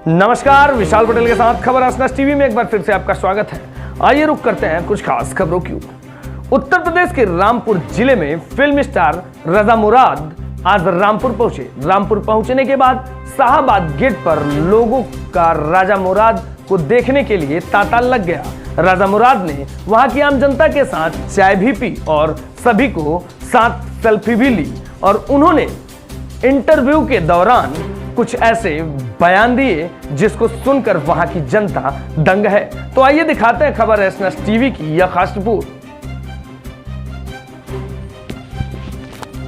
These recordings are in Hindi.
नमस्कार, विशाल पटेल के साथ खबर आसना टीवी में एक बार फिर से आपका स्वागत है। आइए रुक करते हैं कुछ खास खबरों की ओर। उत्तर प्रदेश के रामपुर जिले में फिल्म स्टार रजा मुराद आज रामपुर पहुंचे। रामपुर पहुंचने के बाद शाहबाद गेट पर लोगों का राजा मुराद को देखने के लिए तांता लग गया। राजा मुराद ने वहां की आम जनता के साथ चाय भी पी और सभी को साथ सेल्फी भी ली और उन्होंने इंटरव्यू के दौरान कुछ ऐसे बयान दिए जिसको सुनकर वहां की जनता दंग है। तो आइए दिखाते हैं खबर एसएनएस टीवी की यह खास रिपोर्ट।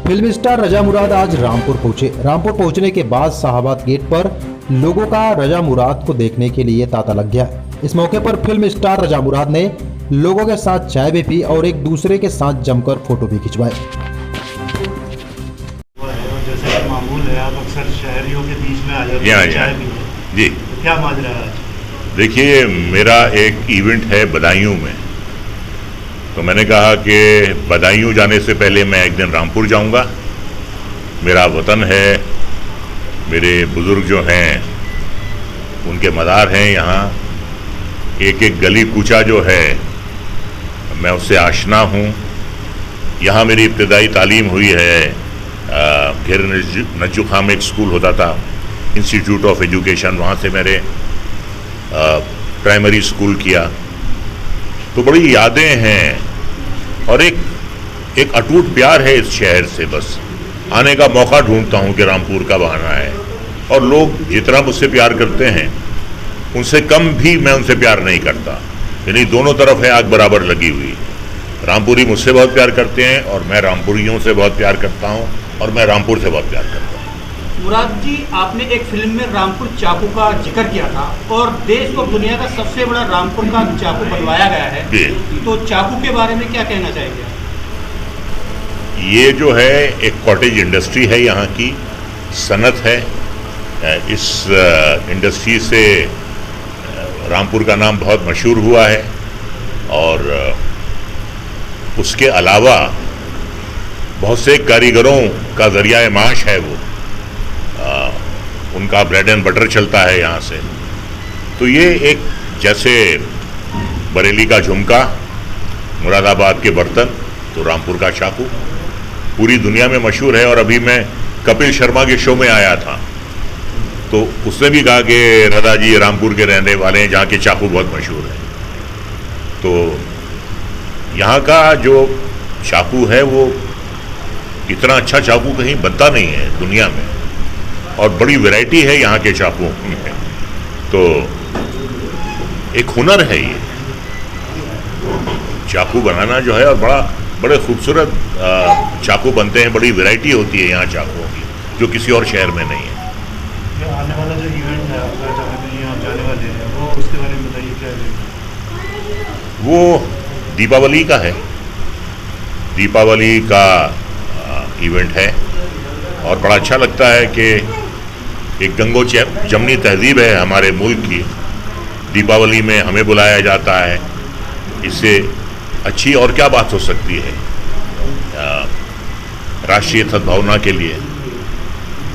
फिल्म स्टार रजा मुराद आज रामपुर पहुंचे। रामपुर पहुंचने के बाद शाहबाद गेट पर लोगों का रजा मुराद को देखने के लिए तांता लग गया। इस मौके पर फिल्म स्टार रजा मुराद ने लोगों के साथ चाय भी पी और एक दूसरे के साथ जमकर फोटो भी खिंचवाए। मामूल है, आप अक्सर शहरियों के बीच में आ जाते हैं चाय पीने। जी, तो क्या माजरा है आज? देखिए, मेरा एक इवेंट है बदायूं में, तो मैंने कहा कि बदायूं जाने से पहले मैं एक दिन रामपुर जाऊंगा। मेरा वतन है, मेरे बुजुर्ग जो हैं उनके मज़ार हैं यहाँ। एक एक गली कूचा जो है मैं उससे आशना हूँ। यहाँ मेरी इब्तदाई तालीम हुई है। घेर नज्जू खां में एक स्कूल होता था, इंस्टीट्यूट ऑफ एजुकेशन, वहाँ से मैंने प्राइमरी स्कूल किया। तो बड़ी यादें हैं और एक अटूट प्यार है इस शहर से। बस आने का मौका ढूंढता हूँ कि रामपुर कब आना है। और लोग जितना मुझसे प्यार करते हैं उनसे कम भी मैं उनसे प्यार नहीं करता। यानी दोनों तरफ है आग बराबर लगी हुई। रामपुरी मुझसे बहुत प्यार करते हैं और मैं रामपुरियों से बहुत प्यार करता हूँ और मैं रामपुर से बहुत प्यार करता हूँ। मुराद जी, आपने एक फिल्म में रामपुर चाकू का जिक्र किया था और देश और दुनिया का सबसे बड़ा रामपुर का चाकू बनवाया गया है। तो चाकू के बारे में क्या कहना चाहेंगे? ये जो है एक कॉटेज इंडस्ट्री है, यहाँ की सनत है। इस इंडस्ट्री से रामपुर का नाम बहुत मशहूर हुआ है और उसके अलावा बहुत से कारीगरों का ज़रिया माश है वो। उनका ब्रेड एंड बटर चलता है यहाँ से। तो ये एक जैसे बरेली का झुमका, मुरादाबाद के बर्तन, तो रामपुर का चाकू पूरी दुनिया में मशहूर है। और अभी मैं कपिल शर्मा के शो में आया था तो उसने भी कहा कि रजा जी रामपुर के रहने वाले हैं, जहाँ के चाकू बहुत मशहूर है। तो यहाँ का जो चाकू है वो इतना अच्छा चाकू कहीं बनता नहीं है दुनिया में और बड़ी वैरायटी है यहाँ के चाकुओं में। तो एक हुनर है ये चाकू बनाना जो है, और बड़े खूबसूरत चाकू बनते हैं। बड़ी वैरायटी होती है यहाँ चाकुओं की जो किसी और शहर में नहीं है। आने वाला जो इवेंट है आपका, जहाँ पे आप जाने वाले हैं, वो उसके बारे में बताइए क्या है? वो दीपावली का है। दीपावली का इवेंट है और बड़ा अच्छा लगता है कि एक गंगो जमनी तहजीब है हमारे मुल्क की। दीपावली में हमें बुलाया जाता है, इससे अच्छी और क्या बात हो सकती है राष्ट्रीय सद्भावना के लिए।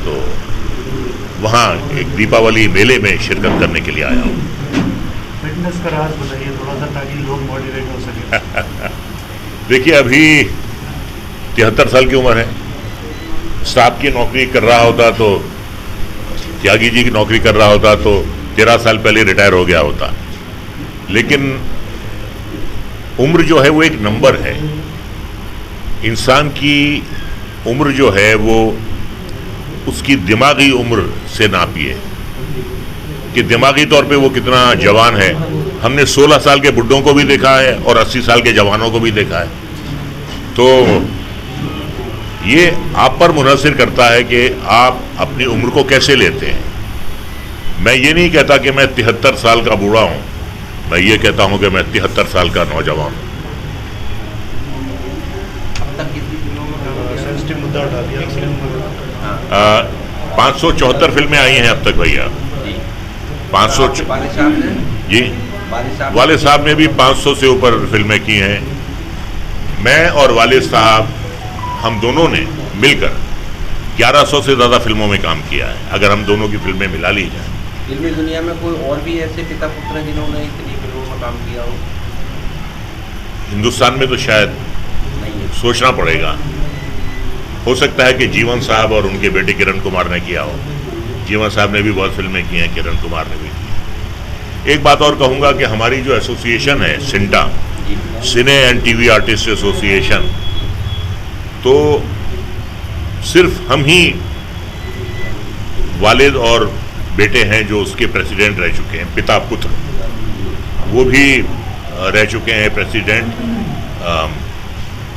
तो वहाँ एक दीपावली मेले में शिरकत करने के लिए आया हूँ। फिटनेस का राज बताइए थोड़ा सा, ताकि लोग मोटिवेट हो सके। देखिए, अभी 73 साल की उम्र है। स्टाफ की नौकरी कर रहा होता तो, त्यागी जी की नौकरी कर रहा होता तो 13 साल पहले रिटायर हो गया होता। लेकिन उम्र जो है वो एक नंबर है। इंसान की उम्र जो है वो उसकी दिमागी उम्र से नापिए कि दिमागी तौर पे वो कितना जवान है। हमने 16 साल के बुड्ढों को भी देखा है और 80 साल के जवानों को भी देखा है। तो ये आप पर मुनहसिर करता है कि आप अपनी उम्र को कैसे लेते हैं। मैं ये नहीं कहता कि मैं 73 साल का बूढ़ा हूँ, मैं ये कहता हूँ कि मैं 73 साल का नौजवान हूँ। सेंसिटिव मुद्दा उठा दिया। 574 फिल्में आई हैं अब तक भैया। 500 जी, वाले साहब ने भी 500 से ऊपर फिल्में की हैं। मैं और वाले साहब हम दोनों ने मिलकर 1100 से ज़्यादा फिल्मों में काम किया है, अगर हम दोनों की फिल्में मिला ली जाए। फिल्मी दुनिया में कोई और भी ऐसे पिता पुत्र हैं जिन्होंने इतनी फिल्मों में काम किया हो? हिंदुस्तान में तो शायद नहीं है। सोचना पड़ेगा। हो सकता है कि जीवन साहब और उनके बेटे किरण कुमार ने किया हो। जीवन साहब ने भी बहुत फिल्में की हैं, किरण कुमार ने भी की। एक बात और कहूँगा कि हमारी जो एसोसिएशन है सिंटा, सिने एंड टीवी आर्टिस्ट एसोसिएशन, तो सिर्फ हम ही वालिद और बेटे हैं जो उसके प्रेसिडेंट रह चुके हैं, पिता पुत्र। वो भी रह चुके हैं प्रेसिडेंट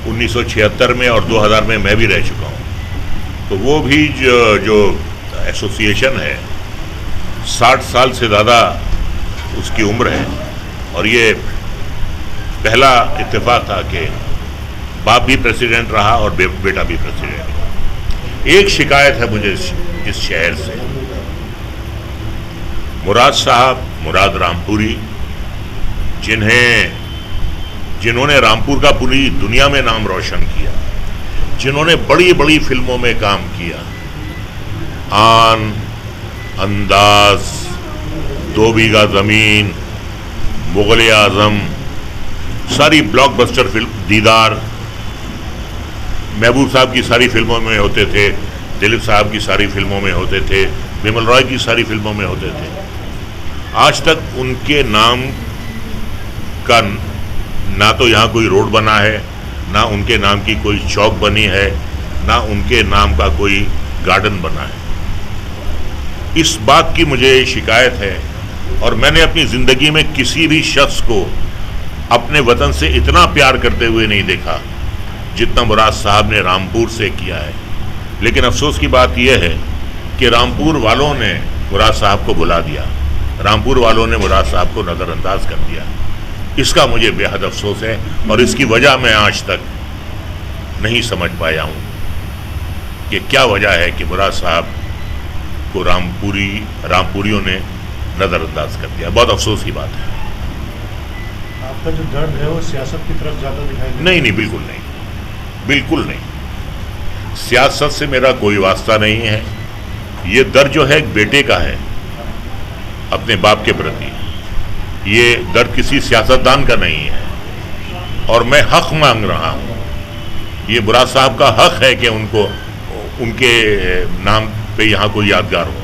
1976 में, और 2000 में मैं भी रह चुका हूँ। तो वो भी जो एसोसिएशन है 60 साल से ज़्यादा उसकी उम्र है, और ये पहला इत्तेफाक था कि बाप भी प्रेसिडेंट रहा और बेटा भी प्रेसिडेंट रहा। एक शिकायत है मुझे इस शहर से, मुराद साहब, मुराद रामपुरी, जिन्होंने रामपुर का पूरी दुनिया में नाम रोशन किया, जिन्होंने बड़ी बड़ी फिल्मों में काम किया, आन, अंदाज, 2 बीघा ज़मीन, मुग़ल आज़म, सारी ब्लॉकबस्टर फिल्म, दीदार, महबूब साहब की सारी फिल्मों में होते थे, दिलीप साहब की सारी फिल्मों में होते थे, बिमल रॉय की सारी फिल्मों में होते थे। आज तक उनके नाम का ना तो यहाँ कोई रोड बना है, ना उनके नाम की कोई चौक बनी है, ना उनके नाम का कोई गार्डन बना है। इस बात की मुझे शिकायत है, और मैंने अपनी ज़िंदगी में किसी भी शख्स को अपने वतन से इतना प्यार करते हुए नहीं देखा जितना मुराद साहब ने रामपुर से किया है। लेकिन अफसोस की बात यह है कि रामपुर वालों ने मुराद साहब को बुला दिया, रामपुर वालों ने मुराद साहब को नज़रअंदाज कर दिया। इसका मुझे बेहद अफसोस है, और इसकी वजह मैं आज तक नहीं समझ पाया हूँ कि क्या वजह है कि मुराद साहब को रामपुरियों ने नज़रअंदाज कर दिया। बहुत अफसोस की बात है। आपका जो दर्द है वो सियासत की तरफ ज़्यादा दिखाई देता है? नहीं, बिल्कुल नहीं, बिल्कुल नहीं। सियासत से मेरा कोई वास्ता नहीं है। ये दर्द जो है एक बेटे का है अपने बाप के प्रति, ये दर्द किसी सियासतदान का नहीं है, और मैं हक मांग रहा हूँ। ये मुराद साहब का हक है कि उनके नाम पे यहाँ कोई यादगार हो।